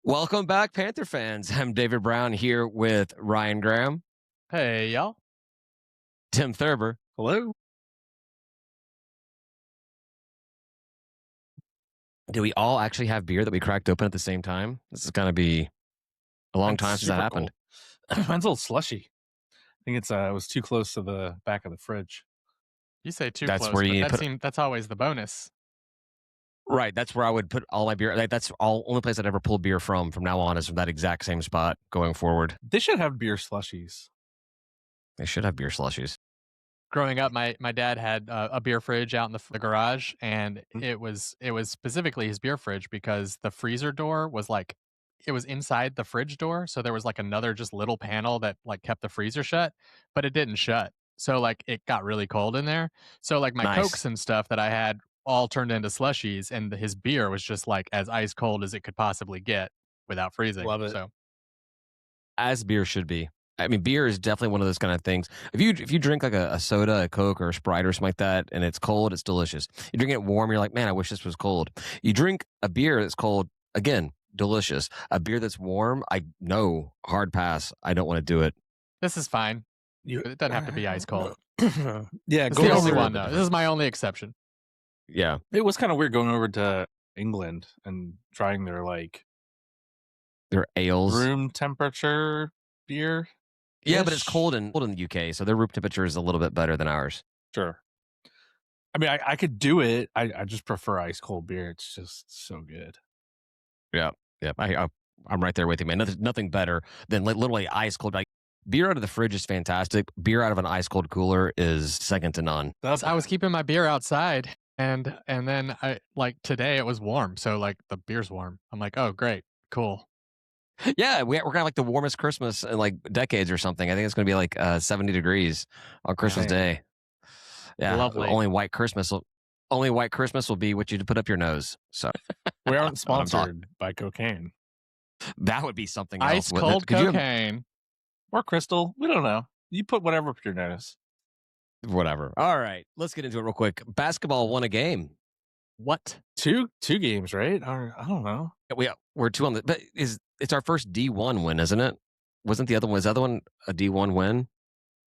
Welcome back, Panther fans. I'm David Brown here with Ryan Graham, Hey, y'all. Tim Thurber. Hello. Do we all actually have beer that we cracked open at the same time? This is going to be a long time since that happened. Mine's a little slushy. I think it was too close to the back of the fridge. You say too That's close, where you but that's always the bonus. Right, that's where I would put all my beer. That's only place I'd ever pull beer from now on is from that exact same spot going forward. They should have beer slushies. They should have beer slushies. Growing up, my dad had a beer fridge out in the garage, and it was specifically his beer fridge because the freezer door was it was inside the fridge door, so there was another just little panel that kept the freezer shut, but it didn't shut. So it got really cold in there. So my Nice. Cokes and stuff that I had all turned into slushies, and his beer was just as ice cold as it could possibly get without freezing. Love it. So As beer should be. I mean, beer is definitely one of those kind of things. If you drink a soda, a Coke, or a Sprite or something like that, and it's cold, it's delicious. You drink it warm, you're like, man, I wish this was cold. You drink a beer that's cold, again, delicious. A beer that's warm, I know, hard pass. I don't want to do it. this is fine. It doesn't have to be ice cold. Yeah, It's the only one though. This is my only exception. Yeah, it was kind of weird going over to England and trying their their ales. room temperature beer. Yeah, but it's cold in the UK, so their room temperature is a little bit better than ours. Sure. I mean, I could do it. I just prefer ice cold beer. It's just so good. Yeah. I'm right there with you, man. Nothing better than literally ice cold. Beer out of the fridge is fantastic. Beer out of an ice cold cooler is second to none. I was keeping my beer outside, and then I today it was warm, so the beer's warm. I'm like, oh great, cool. Yeah, we're kind of like the warmest Christmas in decades or something. I think it's going to be 70 degrees on Christmas Day. Yeah, Lovely. Only white Christmas will be what you put up your nose. So we aren't sponsored by cocaine. That would be something Ice else. cold cocaine or crystal. We don't know. You put whatever up your nose. Whatever. All right, let's get into it real quick. Basketball won a game. What? Two games, right? Or I don't know. We're two on the. But it's our first D1 win, isn't it? Was the other one a D1 win?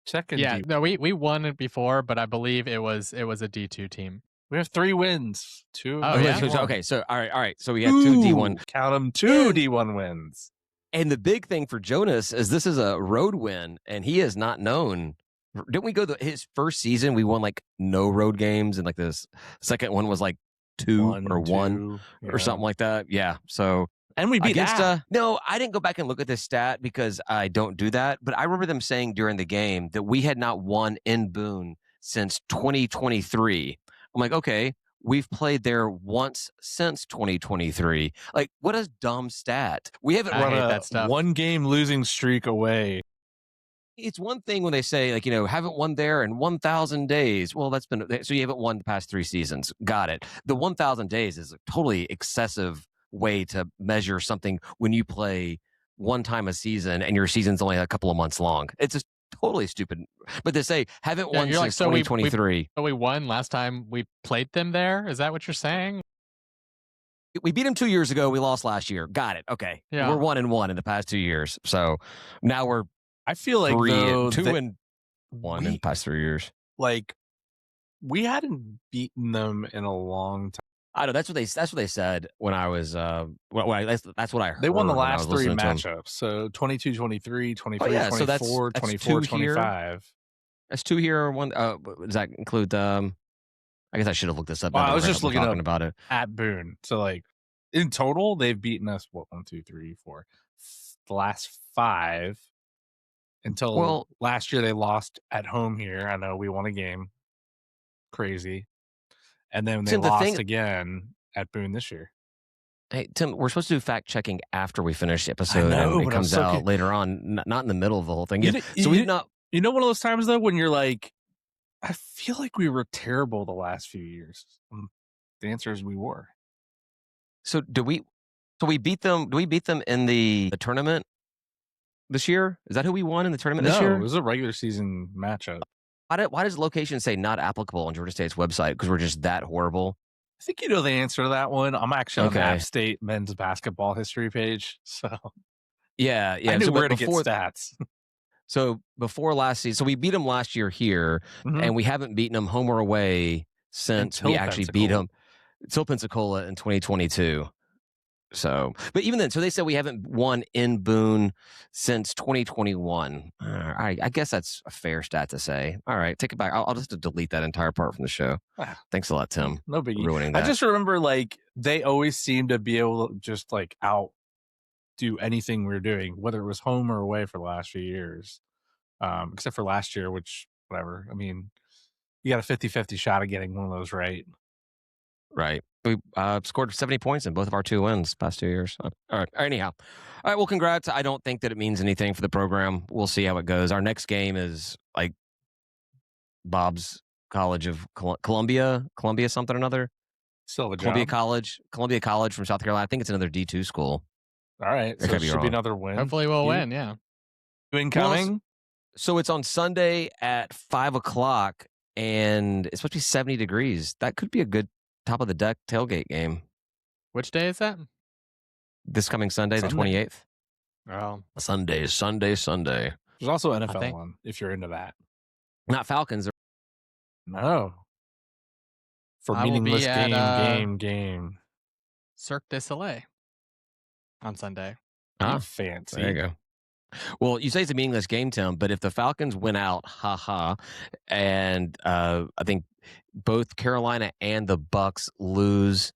Second. Yeah, no, we won it before, but I believe it was a D2 team. We have 3 wins. 2. Oh, yeah? Okay, so all right. So we have 2 D1. Count them, 2 D1 wins. And the big thing for Jonas is this is a road win, and he is not known. Didn't we go his first season? We won no road games, and this second one was 2 or 1 or something like that. Yeah. So and we beat that. No, I didn't go back and look at this stat because I don't do that. But I remember them saying during the game that we had not won in Boone since 2023. I'm like, okay, we've played there once since 2023. What a dumb stat. We haven't I hate run that stuff. 1 game losing streak away. It's one thing when they say haven't won there in 1,000 days. Well, that's been so you haven't won the past 3 seasons. Got it. The 1,000 days is a totally excessive way to measure something when you play one time a season and your season's only a couple of months long. It's just totally stupid. But to say haven't won since 2023. We won last time we played them there. Is that what you're saying? We beat them 2 years ago. We lost last year. Got it. Okay. Yeah. We're 1-1 in the past 2 years. So now we're I feel like 2-1 in the past 3 years. We hadn't beaten them in a long time. I know that's what they said when I was that's what I heard. They won the last 3 matchups. So 22-23, 23-24, 24-25. That's 2 here. 1. Does that include? I guess I should have looked this up. Well, I was just looking up about it at Boone. So in total, they've beaten us 1, 2, 3, 4. The last 5 until last year they lost at home here. I know we won a game. Crazy. And then they lost again at Boone this year. Hey, Tim, we're supposed to do fact checking after we finish the episode, and it comes out later on, not in the middle of the whole thing. So we did not. You know, one of those times though when you're I feel like we were terrible the last few years. The answer is we were. So we beat them? Do we beat them in the tournament this year? Is that who we won in the tournament this year? No, it was a regular season matchup. Why does location say not applicable on Georgia State's website? Because we're just that horrible. I think you know the answer to that one. I'm actually on the Okay. App State men's basketball history page, so Yeah. I knew So where to get stats. So before last season, so we beat them last year here, and we haven't beaten them home or away since we actually beat them until Pensacola in 2022. So, but even then, so they said we haven't won in Boone since 2021. I guess that's a fair stat to say. All right, take it back. I'll just delete that entire part from the show. Thanks a lot, Tim. No biggie. Ruining that. I just remember like they always seem to be able to just like outdo anything we were doing, whether it was home or away for the last few years. Except for last year, which whatever. I mean, you got a 50-50 shot of getting one of those right. Right. We scored 70 points in both of our 2 wins past 2 years. All right. Anyhow. All right. Well, congrats. I don't think that it means anything for the program. We'll see how it goes. Our next game is like Bob's College of Columbia something or another. Still a Columbia job. Columbia College from South Carolina. I think it's another D2 school. All right. So it should be another win. Hopefully we'll win. Yeah. Incoming. Well, so it's on Sunday at 5:00 and it's supposed to be 70 degrees. That could be a good top of the deck tailgate game. Which day is that? This coming Sunday, the 28th. Oh, Sunday. There's also an NFL one if you're into that. Not Falcons. No. For meaningless game. Cirque du Soleil on Sunday. Fancy. There you go. Well, you say it's a meaningless game, Tim, but if the Falcons win out, and I think both Carolina and the Bucks lose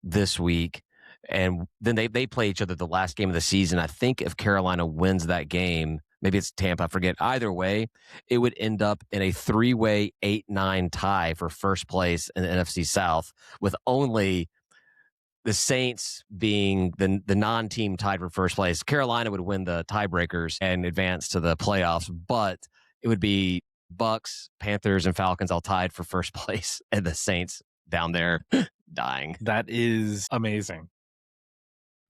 this week, and then they play each other the last game of the season. I think if Carolina wins that game, maybe it's Tampa, I forget. Either way, it would end up in a 3-way 8-9 tie for first place in the NFC South, with only the Saints being the non-team tied for first place. Carolina would win the tiebreakers and advance to the playoffs, but it would be Bucks, Panthers, and Falcons all tied for first place, and the Saints down there dying. That is amazing.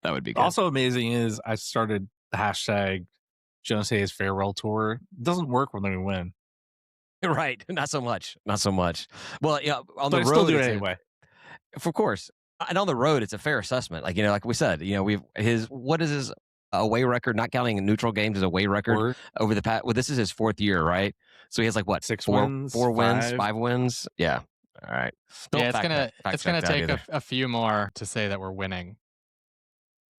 That would be good. Also amazing is I started the hashtag Jonas Hayes farewell tour. It doesn't work when we win. Right. Not so much. Well, yeah, on the road, still do it anyway. Of course. And on the road, it's a fair assessment. Like, like we said, what is his away record, not counting neutral games as away record over the past. Well, this is his 4th year, right? So he has like what, 6 wins, 5 wins? Yeah. All right. It's gonna take a few more to say that we're winning.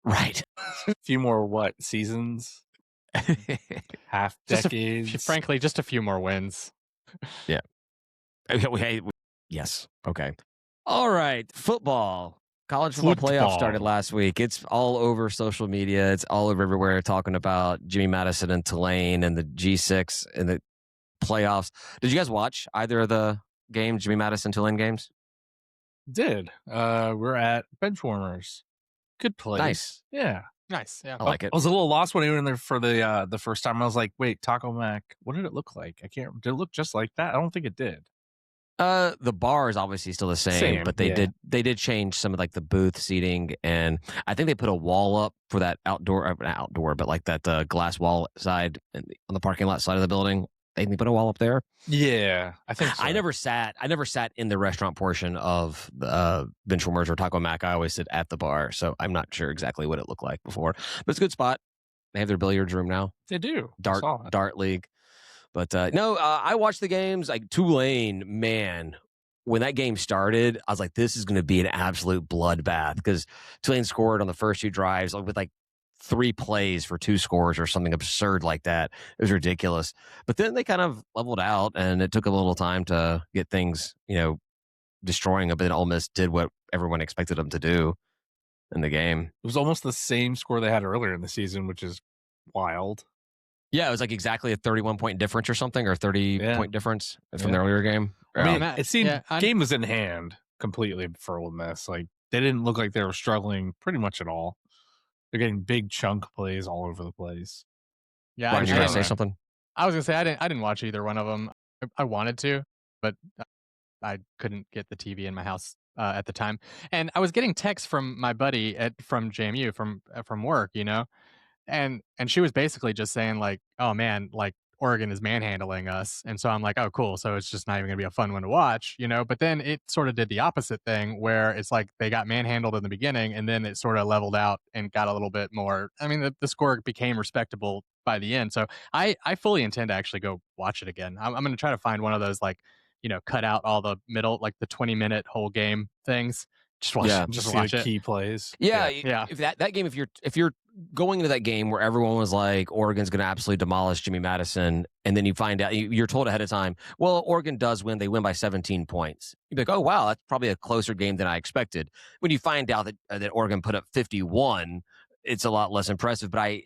Right. A few more what seasons? Half decades. Frankly, just a few more wins. Yeah. Okay. Yes. Okay. All right. Football. College football playoff started last week. It's all over social media. It's all over everywhere talking about Jimmy Madison and Tulane and the G6 and the playoffs. Did you guys watch either of the games, Jimmy Madison, Tulane games? Did. We're at Benchwarmers. Good place. Nice. Yeah. Nice. Yeah. I like it. I was a little lost when we were in there for the first time. I was like, wait, Taco Mac, what did it look like? Did it look just like that? I don't think it did. The bar is obviously still the same, but they did change some of like the booth seating, and I think they put a wall up for that outdoor, but like that glass wall side on the parking lot side of the building. They put a wall up there. Yeah, I think so. I never sat in the restaurant portion of the Benchwarmers or Taco Mac. I always sit at the bar, so I'm not sure exactly what it looked like before. But it's a good spot. They have their billiards room now. They do. Dart league. But I watched the games. Like Tulane, man, when that game started, I was like, this is going to be an absolute bloodbath because Tulane scored on the first 2 drives with like 3 plays for 2 scores or something absurd like that. It was ridiculous. But then they kind of leveled out, and it took a little time to get things, destroying them. But then Ole Miss did what everyone expected them to do in the game. It was almost the same score they had earlier in the season, which is wild. Yeah, it was like exactly a 31-point difference or something, or 30-point difference from the earlier game. I mean, it seemed game was in hand completely for Ole Miss. Like they didn't look like they were struggling pretty much at all. They're getting big chunk plays all over the place. Yeah, Why did you guys say something? I was gonna say I didn't watch either one of them. I wanted to, but I couldn't get the TV in my house at the time. And I was getting texts from my buddy from JMU from work, and she was basically just saying like, oh man, like Oregon is manhandling us. And so I'm like, oh, cool. So it's just not even going to be a fun one to watch, But then it sort of did the opposite thing where it's like they got manhandled in the beginning and then it sort of leveled out and got a little bit more. I mean, the score became respectable by the end. So I fully intend to actually go watch it again. I'm going to try to find one of those, like, cut out all the middle, like the 20-minute whole game things. Just watch, Yeah. just see watch the it. key plays. Yeah, Yeah. If that game, if you're going into that game where everyone was like, Oregon's going to absolutely demolish Jimmy Madison, and then you find out, you're told ahead of time, well, Oregon does win. They win by 17 points. You'd be like, oh, wow, that's probably a closer game than I expected. When you find out that Oregon put up 51, it's a lot less impressive. But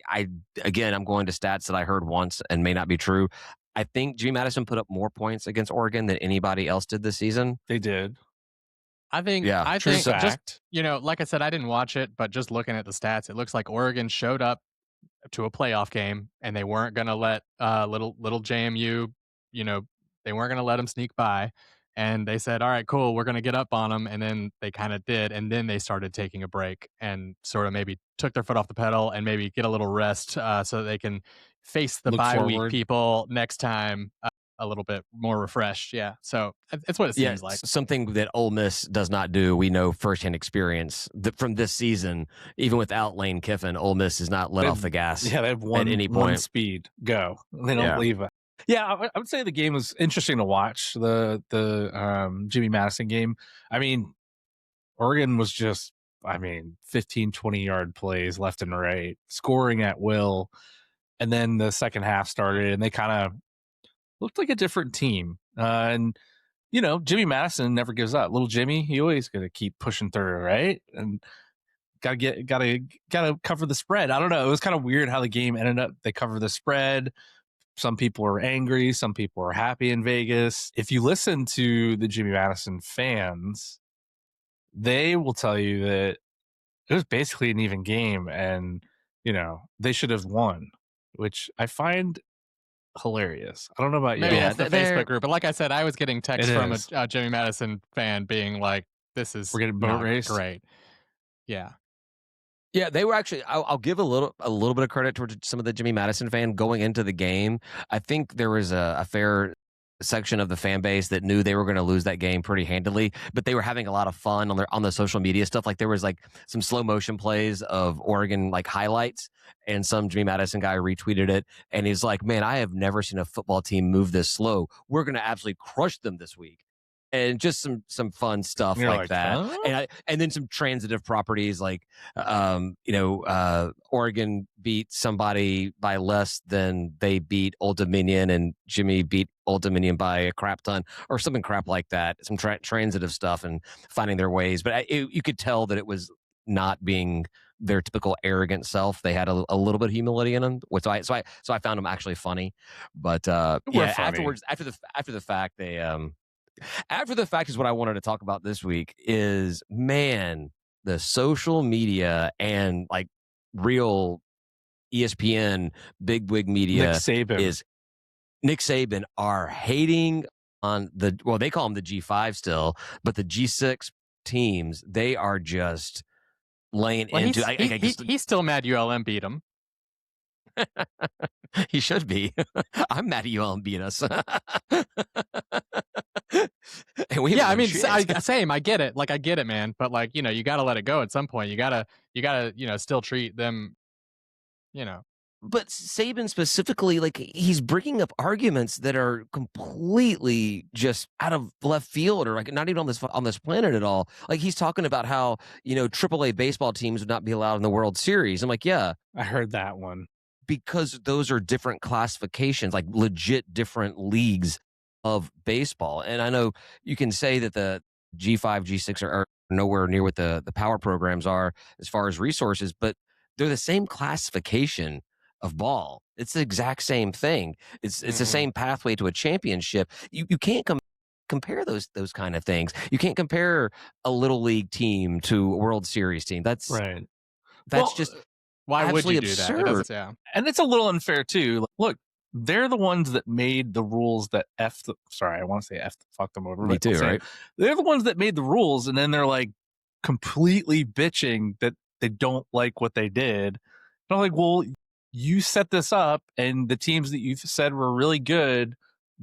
again, I'm going to stats that I heard once and may not be true. I think Jimmy Madison put up more points against Oregon than anybody else did this season. They did. I think just, like I said, I didn't watch it, but just looking at the stats, it looks like Oregon showed up to a playoff game and they weren't going to let little JMU, they weren't going to let them sneak by. And they said, all right, cool, we're going to get up on them. And then they kind of did. And then they started taking a break and sort of maybe took their foot off the pedal and maybe get a little rest so that they can face the bye week people next time a little bit more refreshed. Yeah. So it's what it seems like. Something that Ole Miss does not do. We know firsthand experience from this season. Even without Lane Kiffin, Ole Miss is not let off the gas. Yeah, they have at any point. One speed. Go. They don't leave it. Yeah, I would say the game was interesting to watch. The Jimmy Madison game. I mean, Oregon was just 15, 20-yard plays left and right, scoring at will. And then the second half started, and they kind of looked like a different team. And, Jimmy Madison never gives up. Little Jimmy, he always going to keep pushing through, right? And gotta cover the spread. I don't know. It was kind of weird how the game ended up. They cover the spread. Some people are angry. Some people are happy in Vegas. If you listen to the Jimmy Madison fans, they will tell you that it was basically an even game and, they should have won, which I find hilarious. I don't know about you. Maybe that's the Facebook group, but like I said, I was getting texts from a Jimmy Madison fan being like, "This is we're getting boat race." Great, yeah, they were actually. I'll give a little bit of credit towards some of the Jimmy Madison fan going into the game. I think there was a fair section of the fan base that knew they were going to lose that game pretty handily, but they were having a lot of fun on the social media stuff. Like there was like some slow motion plays of Oregon like highlights, and some Jimmy Madison guy retweeted it, and he's like, "Man, I have never seen a football team move this slow. We're going to absolutely crush them this week." And just some fun stuff like that, huh? and then some transitive properties like, Oregon beat somebody by less than they beat Old Dominion, and Jimmy beat Old Dominion by a crap ton, or something crap like that. Some transitive stuff and finding their ways, but you could tell that it was not being their typical arrogant self. They had a little bit of humility in them, so I found them actually funny. But funny. Afterwards, after the fact, they after the fact is what I wanted to talk about this week is, man, the social media and like real ESPN bigwig media Nick Saban are hating on they call them the G5 still, but the G6 teams, they are just laying into. He's still mad ULM beat him. He should be. I'm mad at ULM beat us. Same. I get it. Like, I get it, man. But like, you got to let it go at some point. You gotta, still treat them, But Saban specifically, like, he's bringing up arguments that are completely just out of left field, or like not even on this planet at all. Like, he's talking about how AAA baseball teams would not be allowed in the World Series. I'm like, yeah, I heard that one. Because those are different classifications, like legit different leagues of baseball. And I know you can say that the G5, G6 are nowhere near what the power programs are as far as resources, but they're the same classification of ball. It's the exact same thing. It's the same pathway to a championship. You can't compare those kind of things. You can't compare a little league team to a World Series team. That's right. That's just why would you do absurd. That? And it's a little unfair too. Look, they're the ones that made the rules that fuck them over. Me too, right? They're the ones that made the rules, and then they're like completely bitching that they don't like what they did. And I'm like, well, you set this up, and the teams that you said were really good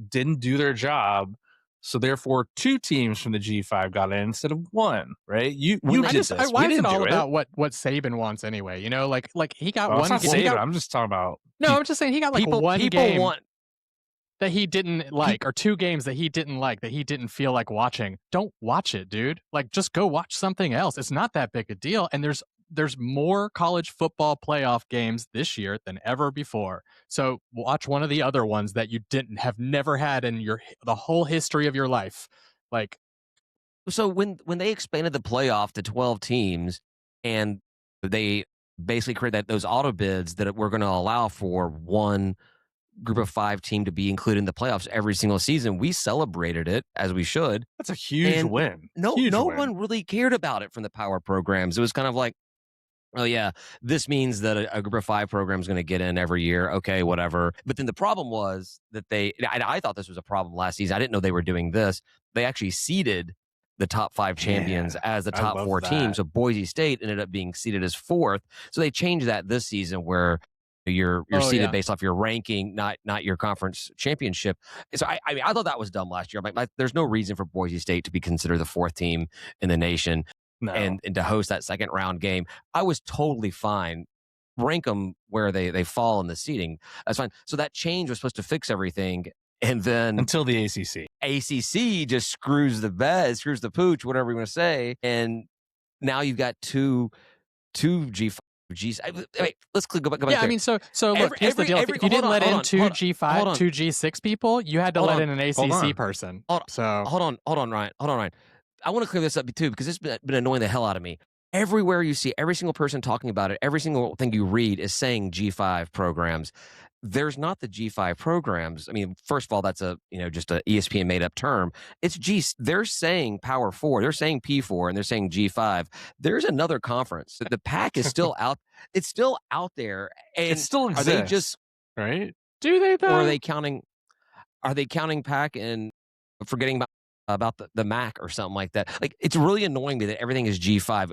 didn't do their job. So therefore, 2 teams from the G5 got in instead of 1, right? You did this. Why We is it didn't all do about what Saban wants anyway? You know, like he got Well, one. it's not Saban. I'm just talking about. No, I'm just saying he got like one game that he didn't like, or 2 games that he didn't like, that he didn't feel like watching. Don't watch it, dude. Like, just go watch something else. It's not that big a deal. And there's more college football playoff games this year than ever before. So watch one of the other ones that you have never had in the whole history of your life. Like, so when they expanded the playoff to 12 teams and they basically created those auto bids that were going to allow for one group of 5 team to be included in the playoffs every single season, we celebrated it as we should. That's a huge win. No one really cared about it from the power programs. It was kind of like, oh yeah, this means that a group of 5 program is going to get in every year. Okay, whatever. But then the problem was that I thought this was a problem last season. I didn't know they were doing this. They actually seeded the top 5 champions as the top 4 teams. So Boise State ended up being seeded as 4th. So they changed that this season where you're seeded based off your ranking, not your conference championship. So I mean, I thought that was dumb last year. Like, there's no reason for Boise State to be considered the 4th team in the nation. No. And to host that second round game. I was totally fine. Rank them where they fall in the seeding. That's fine. So that change was supposed to fix everything. And then until the ACC just screws the pooch, whatever you want to say. And now you've got two G5. Wait, let's go back. Yeah, I mean, so look, here's the deal. If you didn't let in 2 G5, 2 G6 people, you had to let in an ACC person. Hold on, Ryan. I want to clear this up too, because it's been annoying the hell out of me. Everywhere you see, every single person talking about it, every single thing you read is saying G5 programs. There's not the G5 programs. I mean, first of all, that's just a ESPN made up term. It's they're saying Power 4, they're saying P4, and they're saying G5. There's another conference. The PAC is still out. It's still out there, and it still exists. Are they just right? Do they though? Or are they counting PAC and forgetting about the MAC or something like that? Like, it's really annoying me that everything is G5.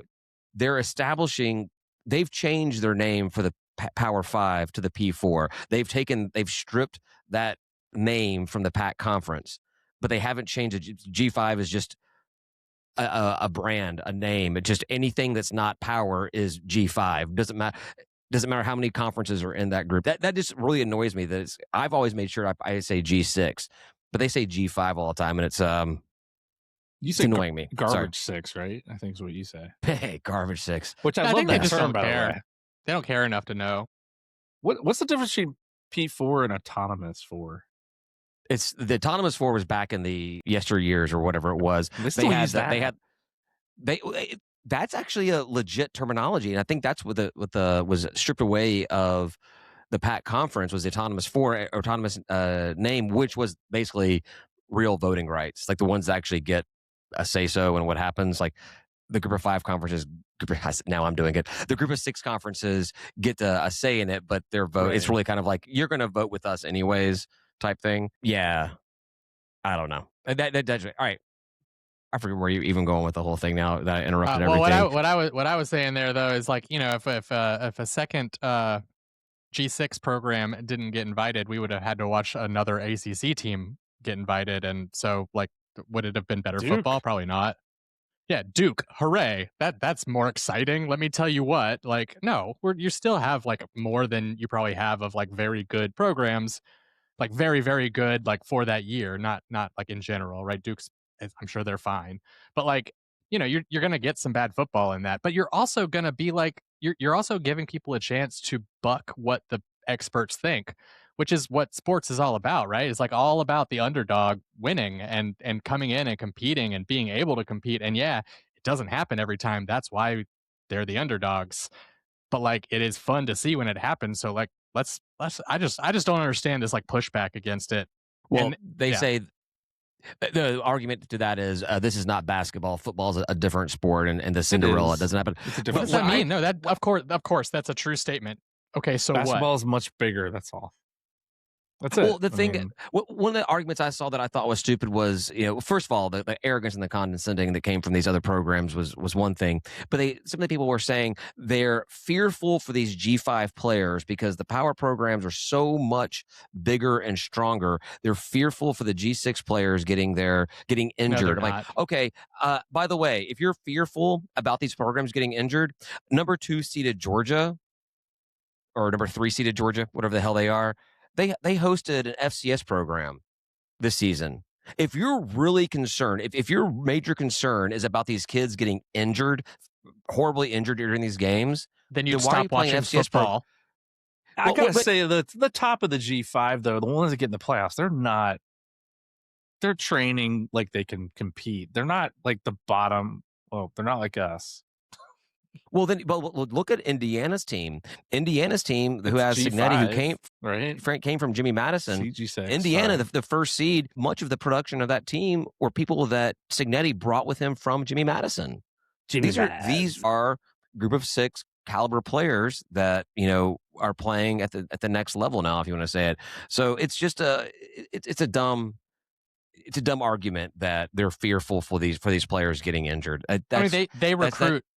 They've changed their name for the Power 5 to the P4. They've stripped that name from the PAC conference, but they haven't changed it. G5 is just a brand, a name. It's just anything that's not power is G5. Doesn't matter how many conferences are in that group. That just really annoys me. I've always made sure I say G6, but they say G5 all the time, and it's you say annoying me. Garbage 6, right? I think is what you say. Hey, garbage 6. Which I love that term, by the way. They don't care enough to know. What's the difference between P4 and autonomous 4? It's the autonomous 4 was back in the yesteryears or whatever it was. They still use that. That's actually a legit terminology, and I think that's what was stripped away of the PAC conference was the autonomous 4 autonomous name, which was basically real voting rights, like the ones that actually get a say so and what happens. Like the group of 5 conferences. Now I'm doing it. The group of 6 conferences get a say in it, but their vote, it's really kind of like, you're going to vote with us anyways type thing. Yeah. I don't know. All right. I forget where you even going with the whole thing now that I interrupted everything. What I was saying there though is like, if a second G6 program didn't get invited, we would have had to watch another ACC team get invited, and so like, would it have been better football? Probably not. Yeah, Duke, hooray! That's more exciting. Let me tell you what. Like, no, you still have like more than you probably have of like very good programs, like very very good, like for that year. Not like in general, right? Duke's, I'm sure they're fine, but like, you're gonna get some bad football in that. But you're also gonna be like, you're also giving people a chance to buck what the experts think, which is what sports is all about, right? It's like all about the underdog winning and coming in and competing and being able to compete. And yeah, it doesn't happen every time. That's why they're the underdogs. But like, it is fun to see when it happens. So like, I just don't understand this like pushback against it. Well, they say the argument to that is this is not basketball. Football is a different sport, and the Cinderella doesn't happen. What does that mean? No, that of course that's a true statement. Okay, so basketball is much bigger. That's all. That's it. Well, the thing, one of the arguments I saw that I thought was stupid was, first of all, the arrogance and the condescending that came from these other programs was one thing. But some of the people were saying they're fearful for these G5 players because the power programs are so much bigger and stronger. They're fearful for the G6 players getting injured. No, Like, okay, by the way, if you're fearful about these programs getting injured, number 2 seeded Georgia or number 3 seeded Georgia, whatever the hell they are, they hosted an FCS program this season. If you're really concerned, if your major concern is about these kids getting injured, horribly injured during these games, then you why are stop you playing watching FCS football. I gotta say, the top of the G5 though, the ones that get in the playoffs, they're training like they can compete. They're not like the bottom. Well, they're not like us. Well, then, look at Indiana's team. Indiana's team, who has G5, Signetti, right? came from Jimmy Madison. CG6, Indiana, the first seed, much of the production of that team were people that Signetti brought with him from Jimmy Madison. These are group of 6 caliber players that are playing at the next level now, if you want to say it. So it's just it's a dumb argument that they're fearful for these players getting injured.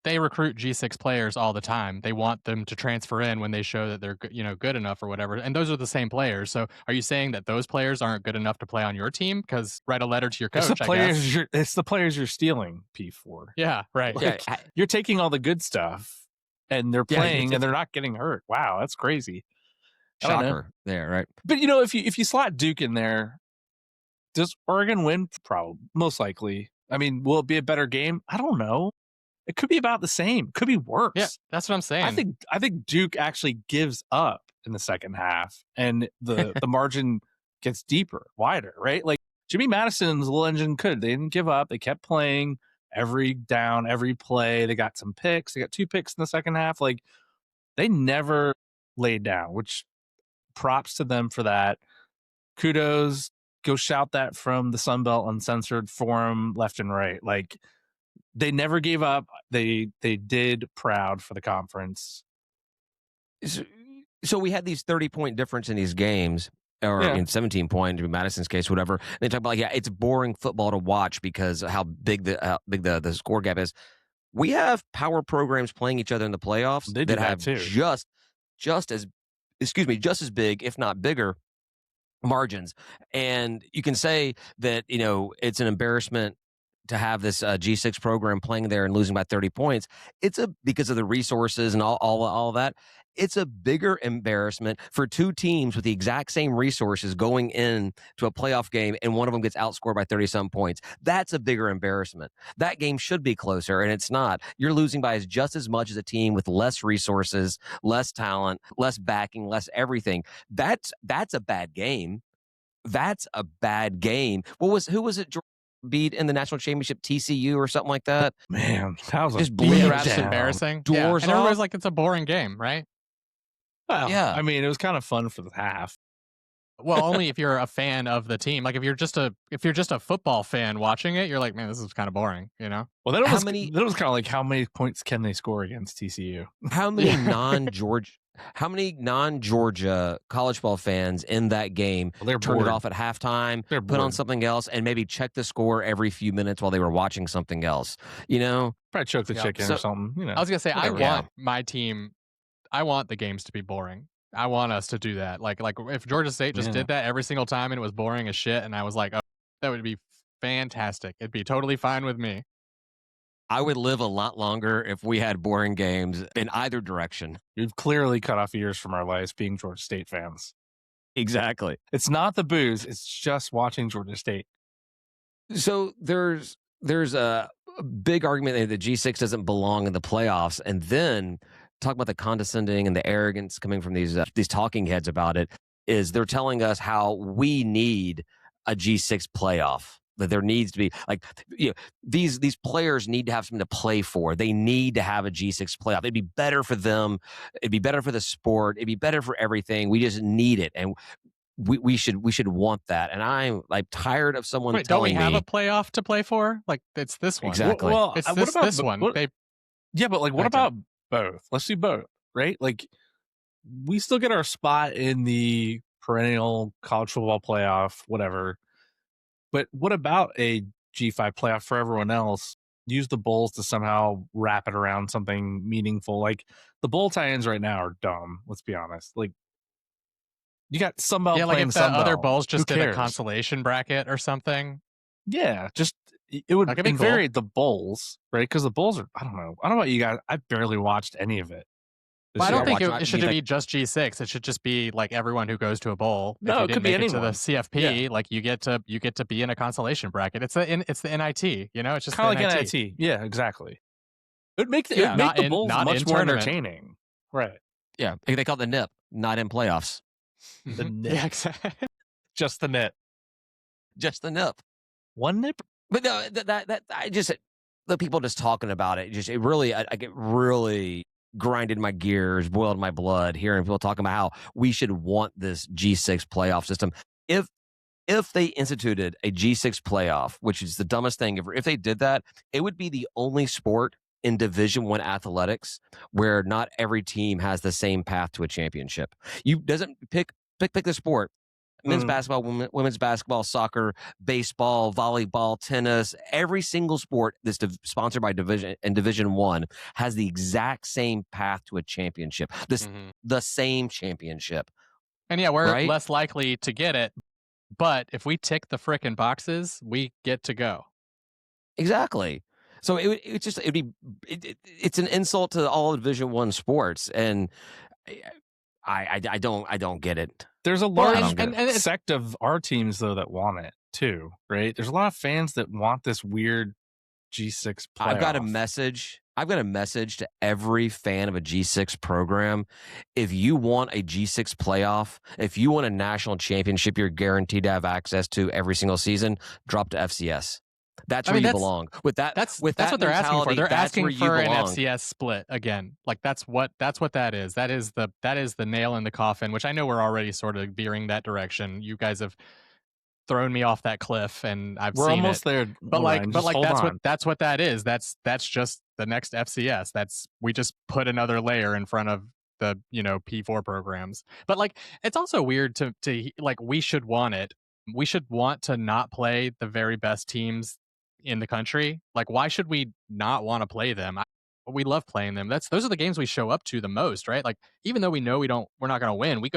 They recruit G6 players all the time. They want them to transfer in when they show that they're good enough or whatever. And those are the same players. So are you saying that those players aren't good enough to play on your team? Because write a letter to your coach. It's the players you're stealing P4. Yeah, right. You're taking all the good stuff and they're playing and they're not getting hurt. Wow, that's crazy. Shocker there, right? But if you slot Duke in there, does Oregon win? Probably, most likely. I mean, will it be a better game? I don't know. It could be about the same. It could be worse. Yeah, that's what I'm saying. I think Duke actually gives up in the second half, and the margin gets deeper, wider, right? Like Jimmy Madison's little engine could. They didn't give up. They kept playing every down, every play. They got some picks. They got 2 picks in the second half. Like they never laid down, which props to them for that. Kudos. Go shout that from the Sunbelt Uncensored forum left and right. Like they never gave up. They did proud for the conference. So we had these 30-point difference in these games, or in 17 point in Madison's case, whatever. And they talk about it's boring football to watch because how big the score gap is. We have power programs playing each other in the playoffs that have just as big, if not bigger, margins. And you can say that it's an embarrassment to have this G6 program playing there and losing by 30 points. Because of the resources and all that. It's a bigger embarrassment for 2 teams with the exact same resources going in to a playoff game, and one of them gets outscored by 30-some points. That's a bigger embarrassment. That game should be closer, and it's not. You're losing by just as much as a team with less resources, less talent, less backing, less everything. That's a bad game. That's a bad game. Who was it? Beat in the national championship, TCU or something like that. Man, that was just embarrassing. Doors and everybody's like, it's a boring game, right? Well, yeah. I mean, it was kind of fun for the half. Well, only if you're a fan of the team. Like if you're just a football fan watching it, you're like, man, this is kind of boring, Well, then it was kind of like, how many points can they score against TCU? How many non-Georgia college football fans in that game turned it off at halftime, put on something else, and maybe check the score every few minutes while they were watching something else? Probably choke the chicken or something. I was gonna say, I want my team. I want the games to be boring. I want us to do that. Like if Georgia State just did that every single time and it was boring as shit, and I was like, oh, that would be fantastic. It'd be totally fine with me. I would live a lot longer if we had boring games in either direction. We've clearly cut off years from our lives being Georgia State fans. Exactly. It's not the booze. It's just watching Georgia State. So there's a big argument that G6 doesn't belong in the playoffs. And then talk about the condescending and the arrogance coming from these talking heads about it is they're telling us how we need a G6 playoff. That there needs to be these players need to have something to play for. They need to have a G6 playoff. It'd be better for them. It'd be better for the sport. It'd be better for everything. We just need it, and we should want that. And I'm tired of someone telling me. Don't we have a playoff to play for? Like it's this one. Exactly. Well, it's this one. But what about both? Let's do both, right? Like we still get our spot in the perennial college football playoff, whatever. But what about a G5 playoff for everyone else? Use the bowls to somehow wrap it around something meaningful. Like the bowl tie-ins right now are dumb. Let's be honest. Like you got Sunbelt like playing if the Sunbelt. other bowls just Who did a cares? consolation bracket or something. Yeah, just it would That could be invariate the bowls, right? Because the bowls are, I don't know about you guys. I barely watched any of it. Well, I don't think watch it should be just G6. It should just be like everyone who goes to a bowl. No, if you it didn't could be make it to the anyone. CFP, like you get to be in a consolation bracket. It's the NIT. You know, it's just kind of the like NIT. Yeah, exactly. It would make the bowls much more entertaining. Right. Yeah, they call it the NIP, not in playoffs. The NIP. Yeah, exactly. Just the NIP. Just the NIP. One NIP. But no, that I just, the people just talking about it, it really, I get really grinded my gears, boiled my blood hearing people talking about how we should want this G6 playoff system. If they instituted a G6 playoff, which is the dumbest thing ever, if they did that, it would be the only sport in Division I athletics where not every team has the same path to a championship. You doesn't pick the sport. Men's basketball, women's basketball, soccer, baseball, volleyball, tennis, every single sport that's sponsored by Division I has the exact same path to a championship. The same championship. And yeah, we're less likely to get it, but if we tick the frickin' boxes, we get to go. Exactly. So it's an insult to all Division I sports, and I don't get it. There's a large sect of our teams though that want it too, right? There's a lot of fans that want this weird G6 playoff. I've got a message to every fan of a G6 program. If you want a G6 playoff, if you want a national championship you're guaranteed to have access to every single season, drop to FCS. That's where you belong. That's what they're asking for. They're asking for an FCS split again. Like that's what that is. That is the nail in the coffin, which I know we're already sort of veering that direction. You guys have thrown me off that cliff, and we're almost there. But that's what that is. That's just the next FCS. We just put another layer in front of the P4 programs. But like it's also weird to like we should want it. We should want to not play the very best teams in the country. Like why should we not want to play them? We love playing them. Those are the games we show up to the most, right? Like even though we know we're not going to win, we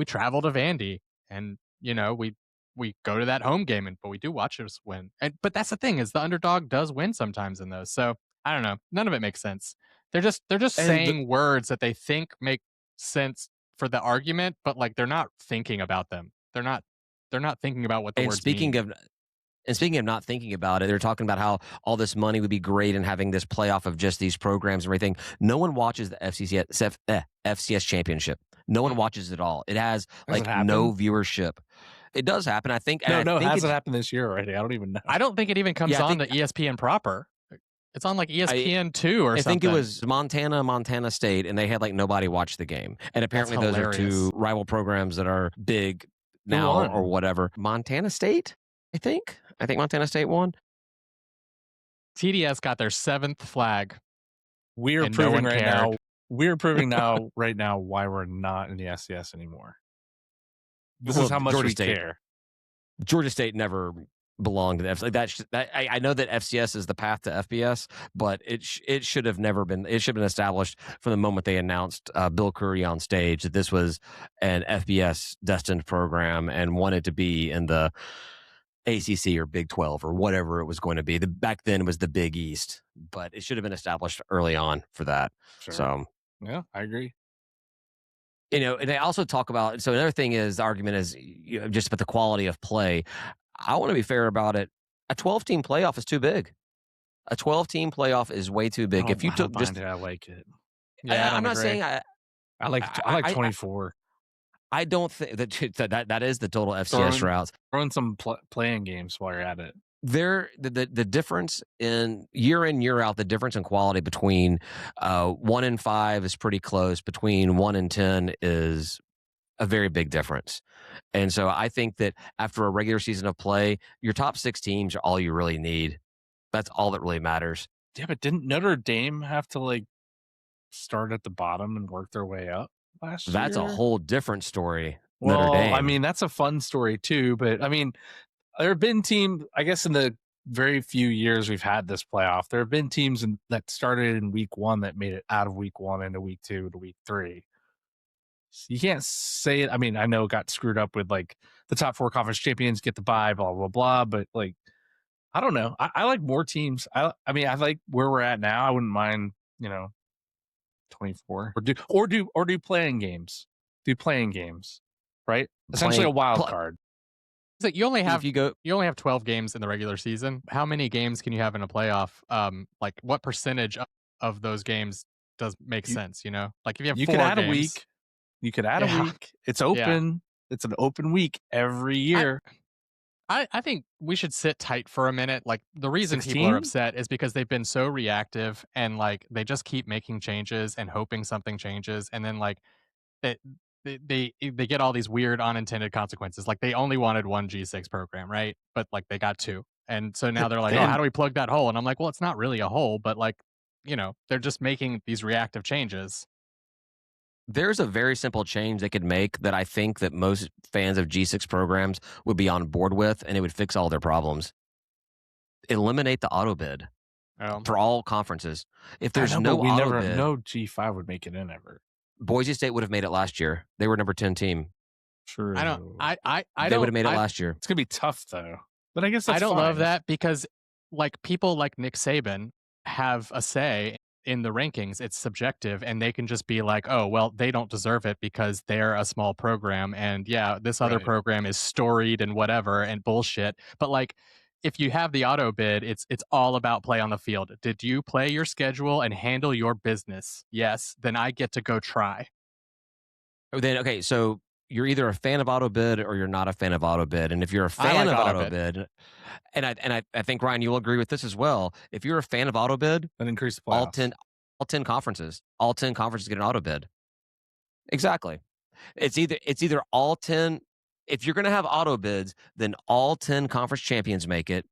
travel to Vandy and we go to that home game, but we do watch us win. But that's the thing is the underdog does win sometimes in those. So I don't know. None of it makes sense. They're just saying words that they think make sense for the argument, but like they're not thinking about them. They're not thinking about what the words mean. And speaking of not thinking about it, they're talking about how all this money would be great and having this playoff of just these programs and everything. No one watches the FCS championship. No one watches it all. It has no viewership. It does happen. I think. It hasn't happened this year already. I don't even know. I don't think it even comes on the ESPN proper. It's on like ESPN 2 or something. I think it was Montana State, and they had nobody watch the game. And apparently those are two rival programs that are big now or whatever. Montana State, I think Montana State won. TDS got their 7th flag. We're proving right now why we're not in the FCS anymore. This is how much we care. Georgia State never belonged to the FCS. I know that FCS is the path to FBS, but it should have never been. It should have been established from the moment they announced Bill Curry on stage that this was an FBS destined program and wanted to be in the ACC or Big 12 or whatever it was going to be. Back then it was the Big East, but it should have been established early on for that. Sure. So yeah, I agree. And they also talk about, so another thing is the argument is just about the quality of play. I want to be fair about it. A 12-team playoff is too big. A 12-team playoff is way too big. If you took just, I like it. Yeah, I'm not saying I like 24. I don't think that is the total FCS routes. Throwing some playing games while you're at it. The difference in year out, the difference in quality between 1 and 5 is pretty close. Between 1 and 10 is a very big difference. And so I think that after a regular season of play, your top 6 teams are all you really need. That's all that really matters. Yeah, but didn't Notre Dame have to start at the bottom and work their way up last year? That's a whole different story. Notre Dame. I mean, that's a fun story too. But I mean, there have been teams, I guess, in the very few years we've had this playoff, there have been teams that started in week 1 that made it out of week 1 into week 2 to week 3. So you can't say it. I mean, I know it got screwed up with like the top 4 conference champions get the bye, blah, blah, blah. But like, I don't know. I like more teams. I mean, I like where we're at now. I wouldn't mind, 24 or do playing games. Do playing games, right? Essentially a wild card. So you only have 12 games in the regular season. How many games can you have in a playoff? Like what percentage of those games does make sense? Like if you have 4 could add games, a week. You could add a week. It's open. Yeah. It's an open week every year. I think we should sit tight for a minute. Like the reason 16? people are upset is because they've been so reactive and like they just keep making changes and hoping something changes, and then like they get all these weird unintended consequences. Like they only wanted one G6 program, right? But like they got 2, and so now they're like, oh, how do we plug that hole? And I'm like, well, it's not really a hole, but like they're just making these reactive changes. There's a very simple change they could make that I think that most fans of G6 programs would be on board with, and it would fix all their problems. Eliminate the auto bid for all conferences. If there's no auto bid, no G5 would make it in ever. Boise State would have made it last year. They were number 10 team. True. They would have made it last year. It's gonna be tough though. But I guess that's I don't fine. love that because like people like Nick Saban have a say in the rankings. It's subjective, and they can just be like, oh, well, they don't deserve it because they're a small program, and yeah, this other program is storied and whatever and bullshit. But like, if you have the auto bid, it's all about play on the field. Did you play your schedule and handle your business? Yes, then I get to go try. Then okay, so you're either a fan of auto bid or you're not a fan of auto bid. And if you're a fan of auto bid, and I think Ryan, you'll agree with this as well. If you're a fan of auto bid, then increase the playoffs. all 10 conferences get an auto bid. Exactly. It's either all 10. If you're going to have auto bids, then all 10 conference champions make it,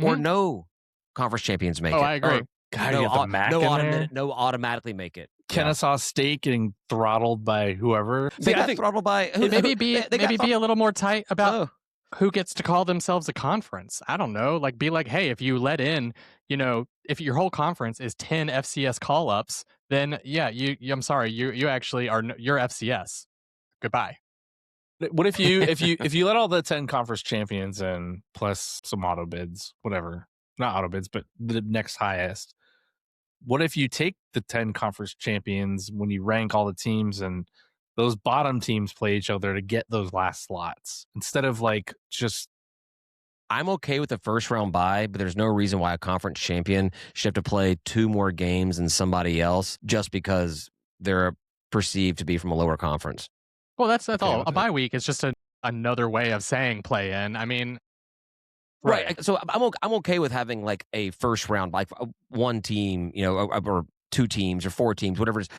or no conference champions make it. I agree. No automatically make it. Kennesaw State getting throttled by whoever. They got throttled by maybe be a little more tight about who gets to call themselves a conference. I don't know. Like be like, hey, if you let in, if your whole conference is 10 FCS call ups, then yeah, I'm sorry, you actually are you're FCS. Goodbye. What if you let all the 10 conference champions in plus some auto bids, whatever, not auto bids, but the next highest? What if you take the 10 conference champions when you rank all the teams and those bottom teams play each other to get those last slots instead of like just. I'm okay with the first round bye, but there's no reason why a conference champion should have to play 2 more games than somebody else just because they're perceived to be from a lower conference. Well, that's all. A bye week is just another way of saying play in. I mean. Right. So I'm okay with having like a first round, like one team, or 2 teams or 4 teams, whatever it is.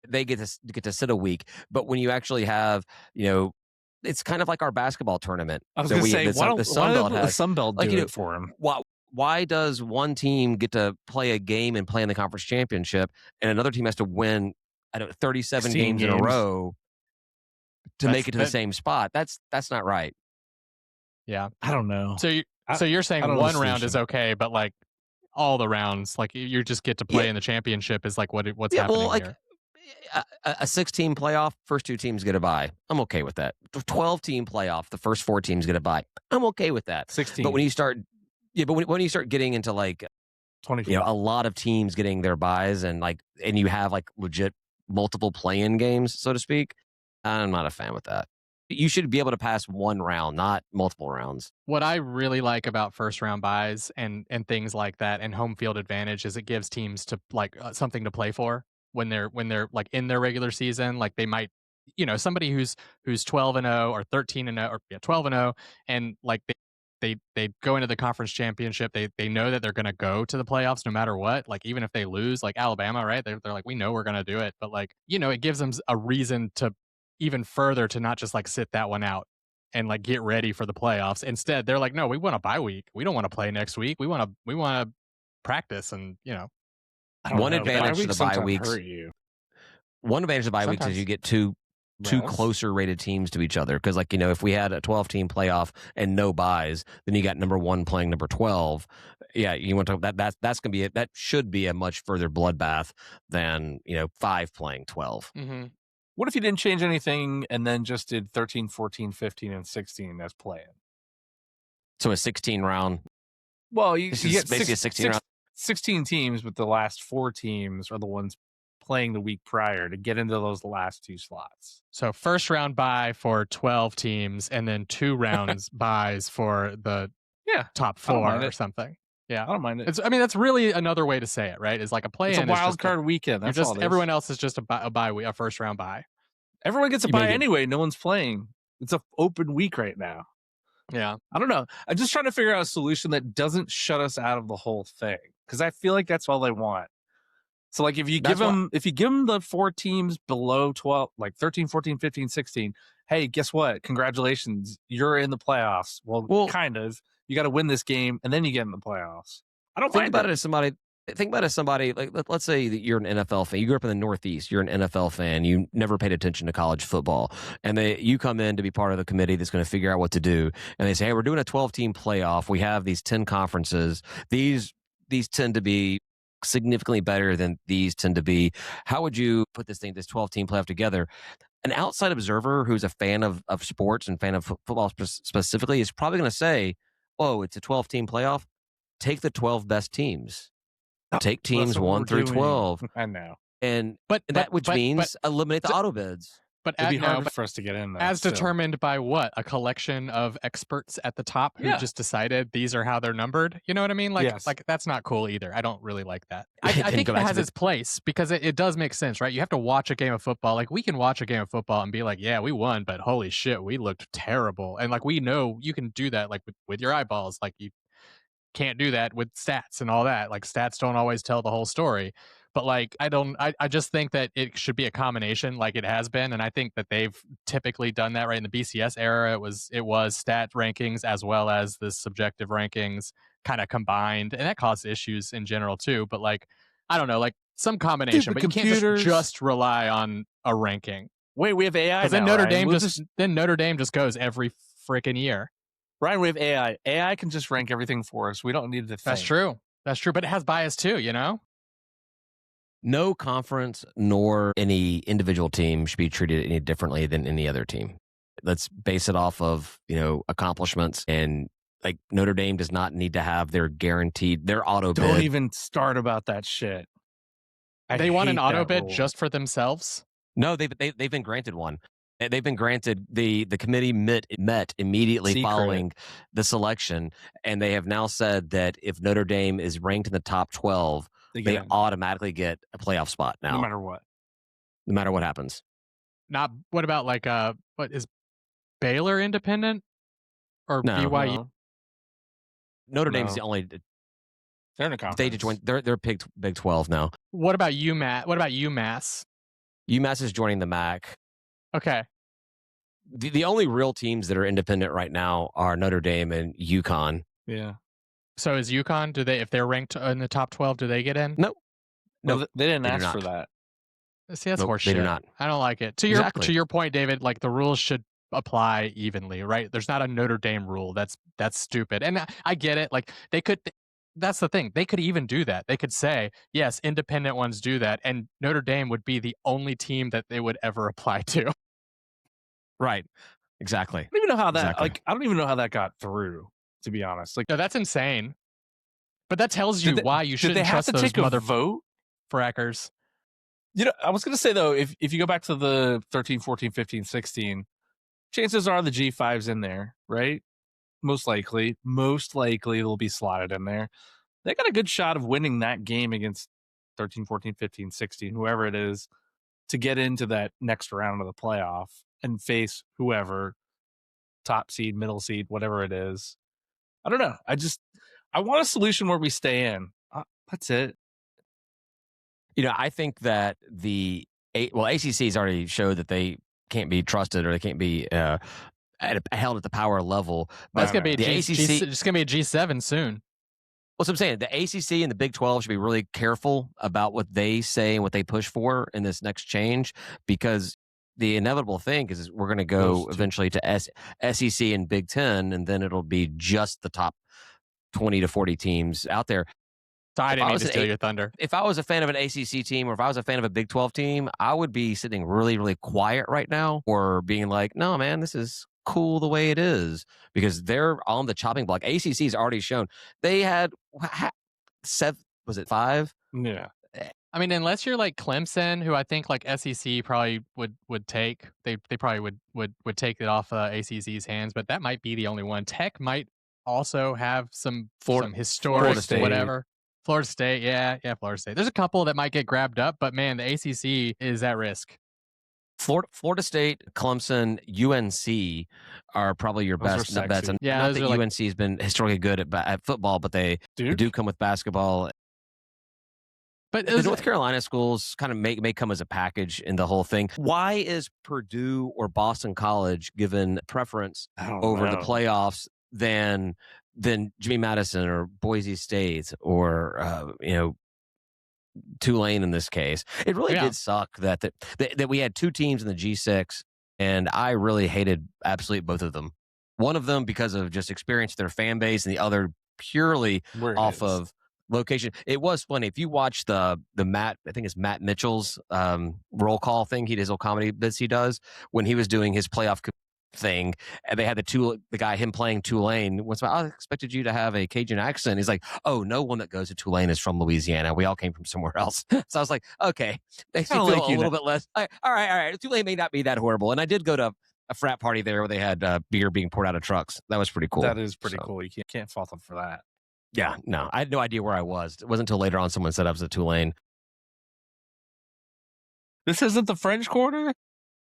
They get to sit a week. But when you actually have, it's kind of like our basketball tournament. I was going to say, the Sun Belt do it for them? Why does one team get to play a game and play in the conference championship, and another team has to win 37 games in a row to make it to the same spot? That's not right. Yeah, I don't know. So you're saying one round is okay, but like all the rounds, like you just get to play in the championship is like what's happening here. A 6-team playoff, first 2 teams get a bye. I'm okay with that. 12-team playoff, the first 4 teams get a bye. I'm okay with that. 16. But when you start, when you start getting into like, 24. A lot of teams getting their byes and you have like legit multiple play-in games, so to speak, I'm not a fan with that. You should be able to pass 1 round, not multiple rounds. What I really like about first round buys and things like that and home field advantage is it gives teams to like something to play for when they're like in their regular season. Like they might, somebody who's 12-0 or 13-0 or 12-0 and like they go into the conference championship. They know that they're going to go to the playoffs no matter what. Like even if they lose, like Alabama, right? They're like, we know we're going to do it, but like it gives them a reason to even further to not just like sit that one out and like get ready for the playoffs. Instead, they're like, no, we want a bye week. We don't want to play next week. We want to practice and One advantage to the bye weeks. One advantage of the bye weeks is you get 2 two closer rated teams to each other. Because, like, if we had a 12-team playoff and no buys, then you got number 1 playing number 12. Yeah, you want to that's going to be that should be a much further bloodbath than 5 playing 12. Mm-hmm. What if you didn't change anything and then just did 13, 14, 15, and 16 as play-in? So a 16 round. Well, you get basically a 16 round. 16 teams, but the last 4 teams are the ones playing the week prior to get into those last 2 slots. So first round bye for 12 teams, and then 2 rounds buys for the top 4 or something. Yeah, I don't mind it. That's really another way to say it, right? It's like a play-in. It's a wild card weekend. That's all it is. Everyone else is just a bye week, a first round bye. Everyone gets a bye anyway. No one's playing. It's an open week right now. Yeah, I don't know. I'm just trying to figure out a solution that doesn't shut us out of the whole thing, because I feel like that's all they want. So, like, if you give them the 4 teams below 12, like 13, 14, 15, 16, hey, guess what? Congratulations, you're in the playoffs. Well, kind of. You got to win this game, and then you get in the playoffs. I don't think about it as somebody. Think about it as somebody like, let's say that you're an NFL fan. You grew up in the Northeast. You're an NFL fan. You never paid attention to college football, and you come in to be part of the committee that's going to figure out what to do. And they say, hey, we're doing a 12-team playoff. We have these 10 conferences. These tend to be significantly better than these tend to be. How would you put this 12-team playoff together? An outside observer who's a fan of sports and fan of football specifically is probably going to say, oh, it's a 12-team playoff. Take the 12 best teams. Take teams 1 through 12. I know. Which means eliminate the auto bids. But it'd be hard for us to get in there. As determined by what? A collection of experts at the top who just decided these are how they're numbered? You know what I mean? Like that's not cool either. I don't really like that. I think it has its place because it does make sense, right? You have to watch a game of football. Like, we can watch a game of football and be like, yeah, we won, but holy shit, we looked terrible. And like, we know you can do that like with your eyeballs. Like, you can't do that with stats and all that. Like, stats don't always tell the whole story. But like, I just think that it should be a combination like it has been. And I think that they've typically done that, right? In the BCS era, it was stat rankings as well as the subjective rankings kind of combined. And that caused issues in general too. But like, I don't know, like some combination, but you can't just rely on a ranking. Wait, we have AI now, then Notre Dame just goes every freaking year. Ryan, we have AI. AI can just rank everything for us. We don't need to think. That's true. But it has bias too, No conference nor any individual team should be treated any differently than any other team. Let's base it off of, accomplishments. And like, Notre Dame does not need to have their auto bid. Don't even start about that shit. They want an auto bid just for themselves? No, they've been granted one. They've been granted. The committee met immediately following the selection, and they have now said that if Notre Dame is ranked in the top 12, they automatically get a playoff spot now. No matter what. No matter what happens. What about like what is Baylor independent or BYU? No. Notre Dame's the only. They're in a conference. They're Big 12 now. What about UMass? What about UMass? UMass is joining the MAC. Okay. The only real teams that are independent right now are Notre Dame and UConn. Yeah. So is UConn, if they're ranked in the top 12, do they get in? No. No, they didn't ask for that. See, that's horseshit. They do not. I don't like it. To your point, David, like, the rules should apply evenly, right? There's not a Notre Dame rule. That's stupid. And I get it. Like, that's the thing. They could even do that. They could say, yes, independent ones do that, and Notre Dame would be the only team that they would ever apply to. Right. Exactly. I don't even know how that I don't even know how that got through, to be honest. Like, no, that's insane. But that tells you why you shouldn't trust those vote frackers. I was going to say, though, if you go back to the 13, 14, 15, 16, chances are the G5's in there, right? Most likely they'll be slotted in there. They got a good shot of winning that game against 13, 14, 15, 16, whoever it is, to get into that next round of the playoff and face whoever, top seed, middle seed, whatever it is. I don't know. I want a solution where we stay in. That's it. I think that ACC's already showed that they can't be trusted, or they can't be held at the power level. But it's going to be it's going to be a G7 soon. Well, so I'm saying the ACC and the Big 12 should be really careful about what they say and what they push for in this next change, because the inevitable thing is we're going to go eventually to SEC and Big Ten, and then it'll be just the top 20 to 40 teams out there. So I didn't mean to steal your thunder. If I was a fan of an ACC team or if I was a fan of a Big 12 team, I would be sitting really, really quiet right now or being like, no, man, this is cool the way it is, because they're on the chopping block. ACC's already shown they had seven, was it 5? Yeah. I mean, unless you're like Clemson, who I think like SEC probably would take, they probably would take it off ACC's hands, but that might be the only one. Tech might also have some historic whatever. Florida State, yeah, Florida State. There's a couple that might get grabbed up, but man, the ACC is at risk. Florida State, Clemson, UNC are probably your best bets. And not that UNC has been historically good at football, but they do come with basketball. But the North Carolina schools kind of may come as a package in the whole thing. Why is Purdue or Boston College given preference over the playoffs than Jimmy Madison or Boise State or Tulane in this case? It really did suck that we had 2 teams in the G6, and I really hated absolutely both of them. One of them because of just experience their fan base, and the other purely off of location. It was funny if you watch the Matt, I think it's Matt Mitchell's roll call thing. His little comedy bits he does when he was doing his playoff thing, and they had the guy him playing Tulane. I expected you to have a Cajun accent. He's like, oh, no one that goes to Tulane is from Louisiana. We all came from somewhere else. So I was like, okay, makes me feel a little bit less. All right. Tulane may not be that horrible. And I did go to a frat party there where they had beer being poured out of trucks. That was pretty cool. That is pretty cool. You can't fault them for that. Yeah, no, I had no idea where I was. It wasn't until later on someone said I was at Tulane. This isn't the French Quarter?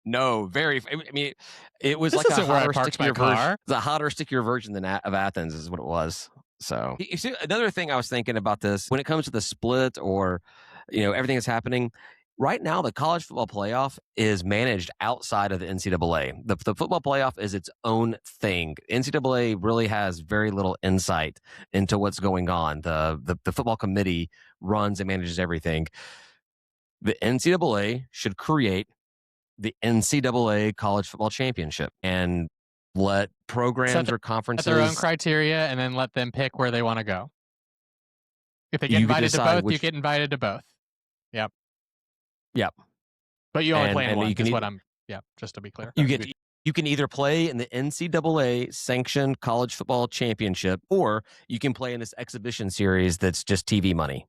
No, I mean, it was like a hotter, stickier version. The hotter, stickier version of Athens is what it was. So, you see, another thing I was thinking about this when it comes to the split or, everything that's happening right now, the college football playoff is managed outside of the NCAA. The football playoff is its own thing. NCAA really has very little insight into what's going on. The football committee runs and manages everything. The NCAA should create the NCAA College Football Championship and let programs or conferences set their own criteria and then let them pick where they want to go. If they get invited to both, you get invited to both. Yep. But you only play in one. Just to be clear. You can either play in the NCAA sanctioned college football championship, or you can play in this exhibition series that's just TV money.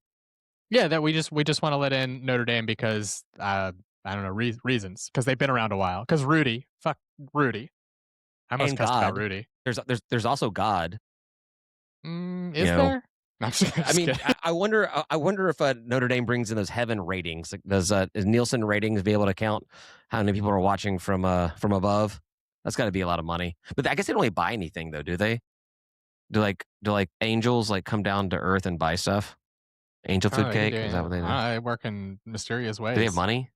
Yeah, that we just want to let in Notre Dame because I don't know reasons, because they've been around a while. Because fuck Rudy. I must cuss about Rudy. There's also God. Is there? I mean, I wonder if Notre Dame brings in those heaven ratings. Like, does Nielsen ratings be able to count how many people are watching from above? That's got to be a lot of money. But I guess they don't really buy anything, though, do they? Do angels come down to earth and buy stuff? Angel food cake? Is that what they do? I work in mysterious ways. Do they have money?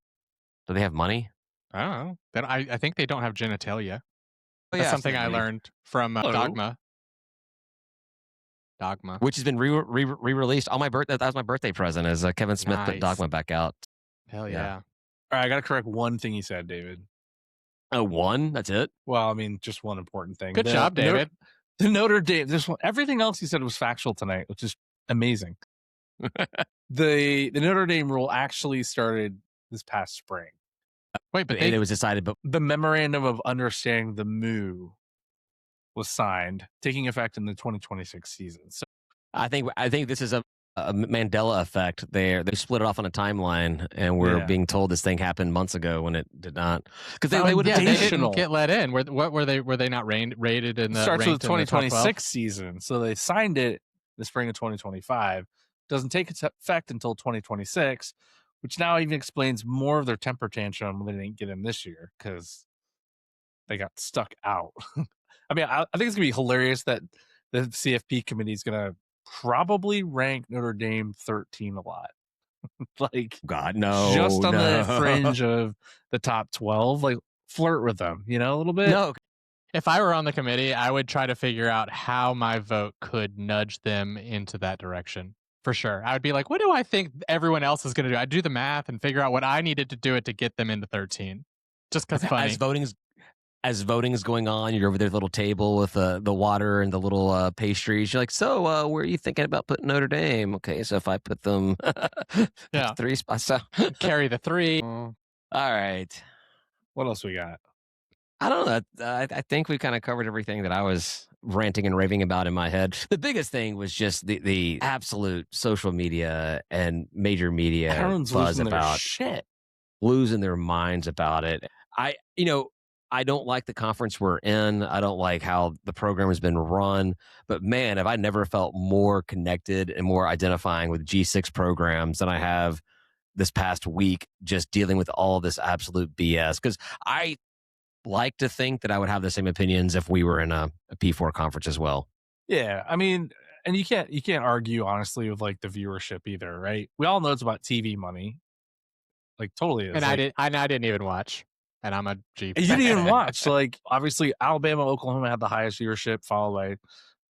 Do they have money? I don't know. I think they don't have genitalia. That's something I learned from Dogma. Which has been re-released on my birthday. That was my birthday present, as Kevin Smith put Dogma back out. Hell yeah. All right, I got to correct one thing you said, David. Oh, one? That's it? Well, I mean, just one important thing. Good job, David. The Notre Dame, everything else you said was factual tonight, which is amazing. The Notre Dame rule actually started this past spring. Wait, but it was decided, but the memorandum of understanding, the MOU, was signed, taking effect in the 2026 season. So I think this is a Mandela effect. They split it off on a timeline, and we're being told this thing happened months ago when it did not. Because they would they didn't get let in. What were they? Were they not rated in the? Starts with the 2026 season, so they signed it the spring of 2025. Doesn't take effect until 2026, which now even explains more of their temper tantrum when they didn't get in this year because they got stuck out. I mean, I think it's going to be hilarious that the CFP committee is going to probably rank Notre Dame 13 a lot. God, no. Just on the fringe of the top 12. Flirt with them, a little bit. No. If I were on the committee, I would try to figure out how my vote could nudge them into that direction. For sure. I would be like, what do I think everyone else is going to do? I'd do the math and figure out what I needed to do it to get them into 13. Just because funny. As voting is going on, you're over there at the little table with the water and the little pastries. You're like, so where are you thinking about putting Notre Dame? Okay, so if I put them 3 spots, so carry the 3. All right. What else we got? I don't know. I think we kind of covered everything that I was ranting and raving about in my head. The biggest thing was just the absolute social media and major media Everyone's buzz losing about their shit, losing their minds about it. I don't like the conference we're in. I don't like how the program has been run. But man, have I never felt more connected and more identifying with G6 programs than I have this past week, just dealing with all this absolute BS. Because I like to think that I would have the same opinions if we were in a P4 conference as well. Yeah, I mean, and you can't argue honestly with like the viewership either, right? We all know it's about TV money. Like totally is. And like, I didn't even watch. And I'm a G. You didn't even watch. Like obviously Alabama, Oklahoma had the highest viewership, followed by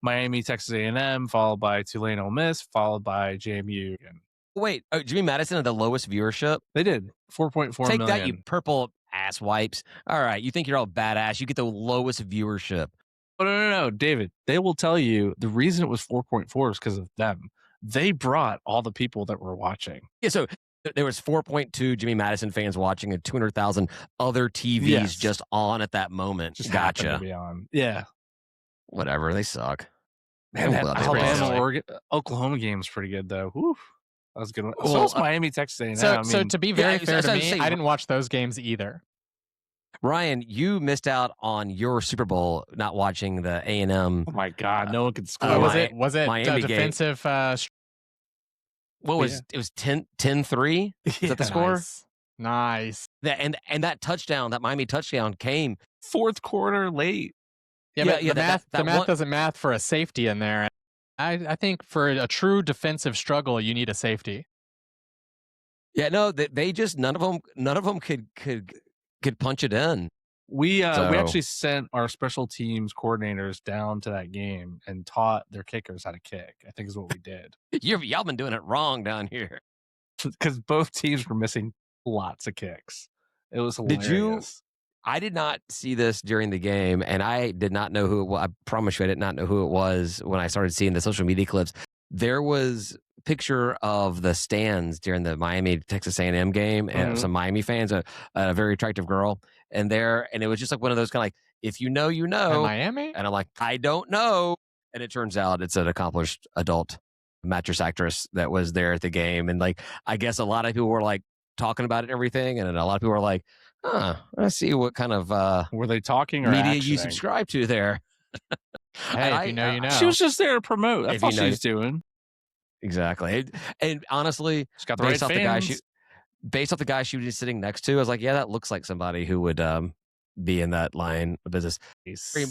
Miami, Texas A&M, followed by Tulane, Ole Miss, followed by JMU. Wait, Jimmy Madison had the lowest viewership? They did 4.4 Take million. that, you purple ass wipes. All right, you think you're all badass. You get the lowest viewership. But no, David. They will tell you the reason it was 4.4 is because of them. They brought all the people that were watching. Yeah, so there was 4.2 Jimmy Madison fans watching and 200,000 other TVs just on at that moment. Just gotcha. happened to be on. Yeah. Whatever, they suck. Man, that Alabama, Oklahoma game is pretty good though. Whew. That was a good one. So was Miami, Texas A&M. So to be very fair to me, I didn't watch those games either. Ryan, you missed out on your Super Bowl not watching the A&M. Oh my God, no one could score. Was it Miami defensive? What was it? Was 10-3? Is that the score? Nice. And that touchdown, that Miami touchdown came fourth quarter late. But the math doesn't math for a safety in there. I think for a true defensive struggle, you need a safety. Yeah, no, they just none of them could punch it in. We actually sent our special teams coordinators down to that game and taught their kickers how to kick. I think is what we did. Y'all been doing it wrong down here because both teams were missing lots of kicks. It was hilarious. I did not see this during the game, and I did not know who it was. I promise you, I did not know who it was when I started seeing the social media clips. There was a picture of the stands during the Miami Texas A&M game, and some Miami fans, a very attractive girl, and it was just like one of those kind of like, if you know, you know. In Miami? And I'm like, I don't know. And it turns out it's an accomplished adult mattress actress that was there at the game. And like, I guess a lot of people were like talking about it and everything. And then a lot of people were like, let's see what kind of were they talking or media actioning? You subscribe to there. Hey, if you know, you know. She was just there to promote. That's all she's doing. Exactly. And honestly, she's got the right fans. Based off the guy she was just sitting next to, I was like, yeah, that looks like somebody who would be in that line of business.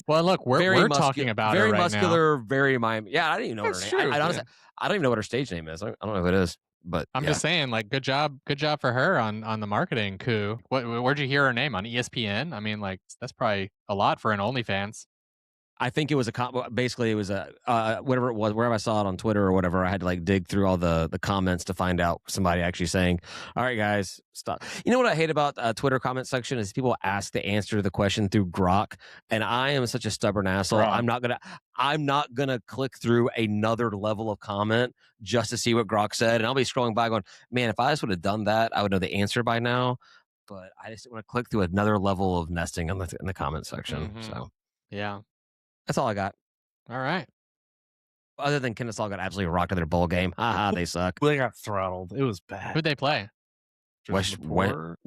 Well, look, we're talking about very her right muscular, now. very Miami. Yeah, I didn't even know That's her name. true, Honestly, I don't even know what her stage name is. I don't know who it is. But I'm just saying, like, good job for her on the marketing coup. Where'd you hear her name on ESPN? I mean, like, that's probably a lot for an OnlyFans. I think it was basically it was a whatever it was, wherever I saw it on Twitter or whatever. I had to like dig through all the comments to find out somebody actually saying, "All right, guys, stop." You know what I hate about Twitter comment section is people ask the answer to the question through Grok, and I am such a stubborn asshole. I'm not gonna click through another level of comment just to see what Grok said, and I'll be scrolling by going, "Man, if I just would have done that, I would know the answer by now." But I just want to click through another level of nesting in the comment section. So yeah. That's all I got. All right. Other than Kennesaw got absolutely rocked in their bowl game. Haha, they suck. They got throttled. It was bad. Who'd they play? Western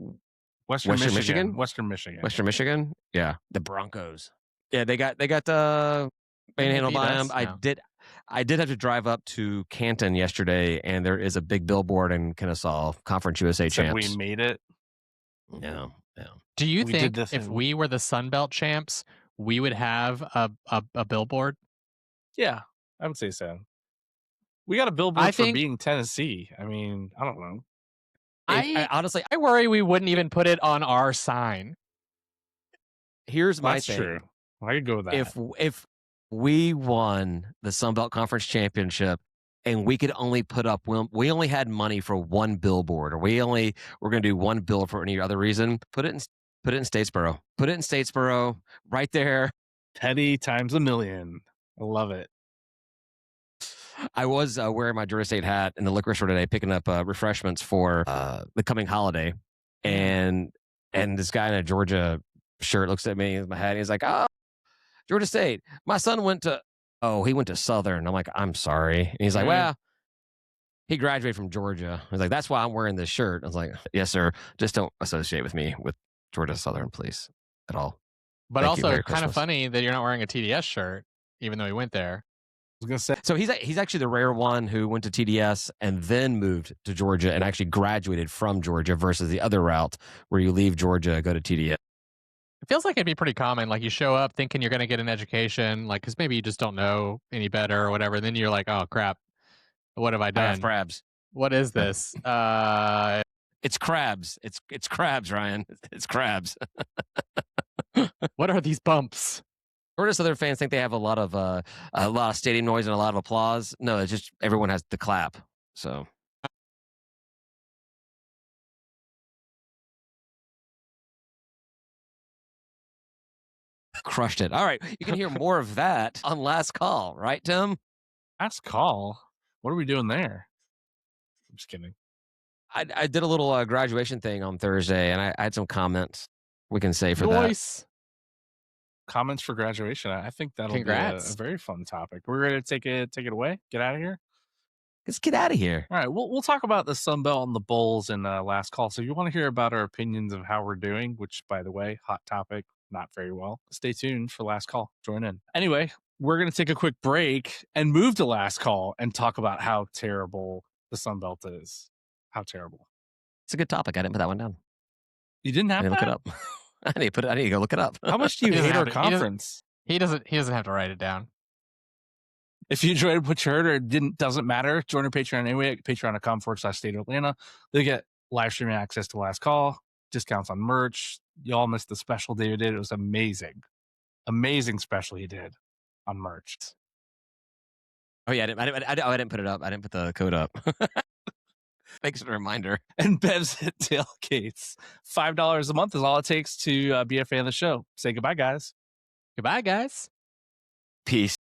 Michigan. Western Michigan. Yeah, the Broncos. Yeah, they got manhandled by them. No. I did have to drive up to Canton yesterday, and there is a big billboard in Kennesaw, Conference USA champs. We made it. Yeah. Do you think if we were the Sun Belt champs, we would have a billboard? Yeah, I would say so. We got a billboard for being Tennessee. I mean, I don't know. Honestly, I worry we wouldn't even put it on our sign. Here's my That's thing. True. I could go with that. If we won the Sun Belt Conference Championship and we could only put up, we only had money for one billboard, or we're going to do one bill for any other reason, put it in Put it in Statesboro. Put it in Statesboro, right there. Petty times a million. I love it. I was wearing my Georgia State hat in the liquor store today, picking up refreshments for the coming holiday, and this guy in a Georgia shirt looks at me with my hat. And he's like, "Oh, Georgia State. My son went to Southern." I'm like, "I'm sorry." And he's like, "Well, he graduated from Georgia." I was like, "That's why I'm wearing this shirt." I was like, "Yes, sir. Just don't associate with me with Georgia Southern, please, at all." But Thank you. also Merry kind of Christmas. funny that you're not wearing a TDS shirt, even though he went there. I was gonna say, so he's actually the rare one who went to TDS and then moved to Georgia and actually graduated from Georgia versus the other route where you leave Georgia, go to TDS. It feels like it'd be pretty common. Like you show up thinking you're going to get an education, like because maybe you just don't know any better or whatever. Then you're like, oh crap, what have I done? Crabs. What is this? It's crabs. It's crabs, Ryan. It's crabs. What are these bumps? Georgia Southern fans think they have a lot of stadium noise and a lot of applause. No, it's just everyone has to clap. So crushed it. All right, you can hear more of that on Last Call, right, Tim? Last Call. What are we doing there? I'm just kidding. I did a little graduation thing on Thursday, and I had some comments we can say for that. Comments for graduation. I think that'll be a very fun topic. We're ready to take it away. Get out of here. Let's get out of here. All right, we'll talk about the Sun Belt and the Bulls in Last Call. So if you want to hear about our opinions of how we're doing, which, by the way, hot topic, not very well, stay tuned for Last Call. Join in. Anyway, we're going to take a quick break and move to Last Call and talk about how terrible the Sun Belt is. How terrible. It's a good topic. I didn't put that one down. You didn't have to look it up. I need to go look it up. How much do you hate our conference? He doesn't have to write it down. If you enjoyed what you heard or doesn't matter, join our Patreon anyway at patreon.com/State of Atlanta. They get live streaming access to Last Call, discounts on merch. Y'all missed the special David did. It was amazing. Amazing special he did on merch. Oh yeah, I didn't put it up. I didn't put the code up. Thanks for the reminder. And Bev's at Tailgates. $5 a month is all it takes to be a fan of the show. Say goodbye, guys. Goodbye, guys. Peace.